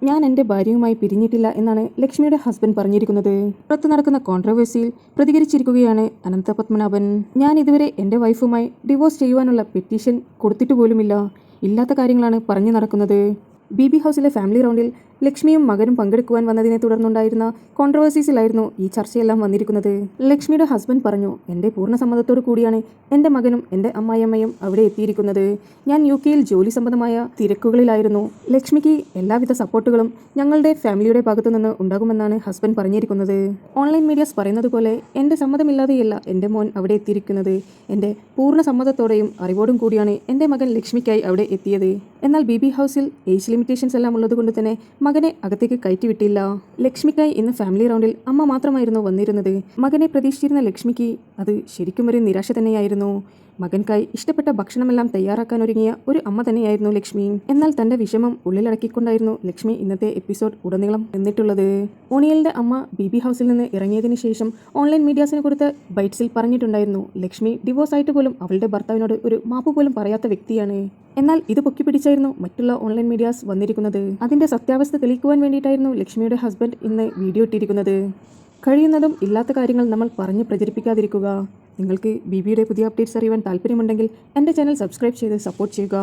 ഞാൻ എൻ്റെ ഭാര്യയുമായി പിരിഞ്ഞിട്ടില്ല എന്നാണ് ലക്ഷ്മിയുടെ ഹസ്ബൻഡ് പറഞ്ഞിരിക്കുന്നത്. പുറത്ത് നടക്കുന്ന കോൺട്രവേഴ്സിയിൽ പ്രതികരിച്ചിരിക്കുകയാണ് അനന്ത പത്മനാഭൻ. ഞാൻ ഇതുവരെ എൻ്റെ വൈഫുമായി ഡിവോഴ്സ് ചെയ്യുവാനുള്ള പെറ്റീഷൻ കൊടുത്തിട്ട് പോലുമില്ല. ഇല്ലാത്ത കാര്യങ്ങളാണ് പറഞ്ഞു നടക്കുന്നത്. ബി ഹൗസിലെ ഫാമിലി റൗണ്ടിൽ ലക്ഷ്മിയും മകനും പങ്കെടുക്കുവാൻ വന്നതിനെ തുടർന്നുണ്ടായിരുന്ന കോൺട്രവേഴ്സീസിലായിരുന്നു ഈ ചർച്ചയെല്ലാം വന്നിരിക്കുന്നത്. ലക്ഷ്മിയുടെ ഹസ്ബൻഡ് പറഞ്ഞു, എൻ്റെ പൂർണ്ണ സമ്മതത്തോടു കൂടിയാണ് എൻ്റെ മകനും എൻ്റെ അമ്മായിയമ്മയും അവിടെ എത്തിയിരിക്കുന്നത്. ഞാൻ UK-യിൽ ജോലി സംബന്ധമായ തിരക്കുകളിലായിരുന്നു. ലക്ഷ്മിക്ക് എല്ലാവിധ സപ്പോർട്ടുകളും ഞങ്ങളുടെ ഫാമിലിയുടെ ഭാഗത്തു നിന്ന് ഉണ്ടാകുമെന്നാണ് ഹസ്ബൻഡ് പറഞ്ഞിരിക്കുന്നത്. ഓൺലൈൻ മീഡിയാസ് പറയുന്നത് പോലെ എൻ്റെ സമ്മതമില്ലാതെയല്ല എൻ്റെ മോൻ അവിടെ എത്തിയിരിക്കുന്നത്. എൻ്റെ പൂർണ്ണ സമ്മതത്തോടെയും അറിവോടും കൂടിയാണ് എൻ്റെ മകൻ ലക്ഷ്മിക്കായി അവിടെ എത്തിയത്. എന്നാൽ ബി ഹൗസിൽ ഏജ് ലിമിറ്റേഷൻസ് എല്ലാം ഉള്ളതുകൊണ്ട് തന്നെ മകനെ അകത്തേക്ക് കയറ്റിവിട്ടില്ല. ലക്ഷ്മിക്കായി ഇന്ന് ഫാമിലി റൗണ്ടിൽ അമ്മ മാത്രമായിരുന്നു വന്നിരുന്നത്. മകനെ പ്രതീക്ഷിച്ചിരുന്ന ലക്ഷ്മിക്ക് അത് ശരിക്കും ഒരു നിരാശ തന്നെയായിരുന്നു. മകൻക്കായി ഇഷ്ടപ്പെട്ട ഭക്ഷണമെല്ലാം തയ്യാറാക്കാൻ ഒരുങ്ങിയ ഒരു അമ്മ തന്നെയായിരുന്നു ലക്ഷ്മി. എന്നാൽ തന്റെ വിഷമം ഉള്ളിലടക്കിക്കൊണ്ടായിരുന്നു ലക്ഷ്മി ഇന്നത്തെ എപ്പിസോഡ് ഉടനീളം നിന്നിട്ടുള്ളത്. ഓണിയലിന്റെ അമ്മ ബി ഹൗസിൽ നിന്ന് ഇറങ്ങിയതിനു ശേഷം ഓൺലൈൻ മീഡിയാസിന് കൊടുത്ത ബൈറ്റ്സിൽ പറഞ്ഞിട്ടുണ്ടായിരുന്നു, ലക്ഷ്മി ഡിവോഴ്സ് ആയിട്ട് പോലും അവളുടെ ഭർത്താവിനോട് ഒരു മാപ്പ് പോലും പറയാത്ത വ്യക്തിയാണ്. എന്നാൽ ഇത് പൊക്കിപ്പിടിച്ചായിരുന്നു മറ്റുള്ള ഓൺലൈൻ മീഡിയാസ് വന്നിരിക്കുന്നത്. അതിന്റെ സത്യാവസ്ഥ തെളിയിക്കുവാൻ വേണ്ടിയിട്ടായിരുന്നു ലക്ഷ്മിയുടെ ഹസ്ബൻഡ് ഇന്ന് വീഡിയോ ഇട്ടിരിക്കുന്നത്. കഴിയുന്നതും ഇല്ലാത്ത കാര്യങ്ങൾ നമ്മൾ പറഞ്ഞ് പ്രചരിപ്പിക്കാതിരിക്കുക. നിങ്ങൾക്ക് ബിയുടെ പുതിയ അപ്ഡേറ്റ്സ് അറിയുവാൻ താല്പര്യമുണ്ടെങ്കിൽ എൻ്റെ ചാനൽ സബ്സ്ക്രൈബ് ചെയ്ത് സപ്പോർട്ട് ചെയ്യുക.